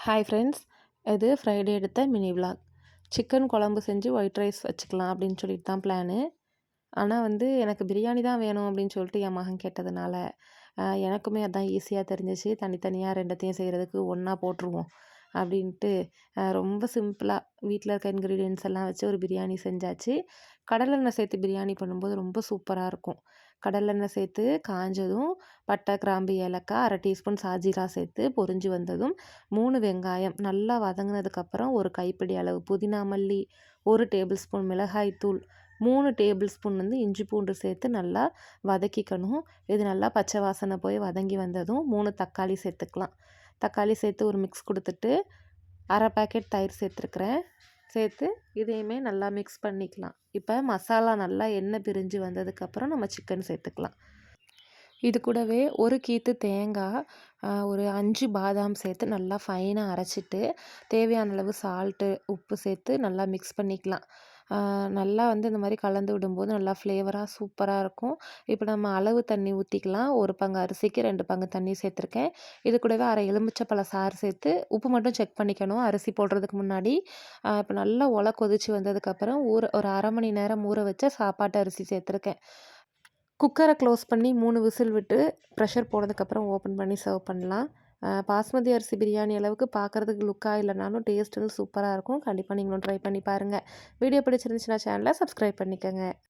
Hi friends, இது Friday எடுத்த mini vlog. Chicken குழம்பு செஞ்சு ஒயிட் ரைஸ் வச்சுக்கலாம் அப்படின்னு சொல்லிட்டு தான் பிளானு. ஆனால் எனக்கு பிரியாணி தான் வேணும் அப்படின்னு சொல்லிட்டு என் மகன் கேட்டதுனால எனக்குமே அதான் ஈஸியாக தெரிஞ்சிச்சு. தனித்தனியாக ரெண்டத்தையும் செய்கிறதுக்கு ஒன்றா போட்டுருவோம் அப்படின்ட்டு ரொம்ப சிம்பிளாக வீட்டில் இருக்க இன்க்ரீடியன்ஸ் எல்லாம் வச்சு ஒரு பிரியாணி செஞ்சாச்சு. கடலெண்ணெய் சேர்த்து பிரியாணி பண்ணும்போது ரொம்ப சூப்பராக இருக்கும். கடலெண்ணெய் சேர்த்து காஞ்சதும் பட்டை, கிராம்பு, ஏலக்காய், 1/2 டீஸ்பூன் சாஜீரா சேர்த்து பொரிஞ்சு வந்ததும் 3 வெங்காயம் நல்லா வதங்கினதுக்கப்புறம் ஒரு கைப்பிடி அளவு புதினா மல்லி, 1 டேபிள் ஸ்பூன் மிளகாய் தூள், 3 டேபிள் ஸ்பூன் இஞ்சி பூண்டு சேர்த்து நல்லா வதக்கிக்கணும். இது நல்லா பச்சை வாசனை போய் வதங்கி வந்ததும் 3 தக்காளி சேர்த்துக்கலாம். தக்காளி சேர்த்து ஒரு மிக்ஸ் கொடுத்துட்டு 1/2 பேக்கெட் தயிர் சேர்த்துருக்குறேன். சேர்த்து இதையுமே நல்லா மிக்ஸ் பண்ணிக்கலாம். இப்போ மசாலா நல்லா எண்ணெய் பிரிஞ்சு வந்ததுக்கப்புறம் நம்ம சிக்கன் சேர்த்துக்கலாம். இது கூடவே ஒரு கீத்து தேங்காய், ஒரு 5 பாதாம் சேர்த்து நல்லா ஃபைனாக அரைச்சிட்டு தேவையான அளவு சால்ட்டு, உப்பு சேர்த்து நல்லா மிக்ஸ் பண்ணிக்கலாம். நல்லா இந்த மாதிரி கலந்து விடும்போது நல்லா ஃப்ளேவராக சூப்பராக இருக்கும். இப்போ நம்ம அளவு தண்ணி ஊற்றிக்கலாம். 1 பங்கு அரிசிக்கு 2 பங்கு தண்ணி சேர்த்துருக்கேன். இது கூடவே 1/2 எலுமிச்சப்பழ சாறு சேர்த்து உப்பு மட்டும் செக் பண்ணிக்கணும் அரிசி போடுறதுக்கு முன்னாடி. இப்போ நல்லா கொதிச்சு வந்ததுக்கப்புறம் ஒரு 1/2 மணி நேரம் ஊற வச்ச சாப்பாட்டு அரிசி சேர்த்துருக்கேன். குக்கரை க்ளோஸ் பண்ணி 3 விசில் விட்டு ப்ரெஷர் போனதுக்கப்புறம் ஓப்பன் பண்ணி சர்வ் பண்ணலாம். பாஸ்மதி அரிசி பிரியாணி அளவுக்கு பார்க்குறதுக்கு லுக்காக இல்லைனாலும் டேஸ்ட் சூப்பராக இருக்கும். கண்டிப்பாக நீங்களும் ட்ரை பண்ணி பாருங்கள். வீடியோ பிடிச்சிருந்துச்சுன்னா சேனலை சப்ஸ்கிரைப் பண்ணிக்கோங்க.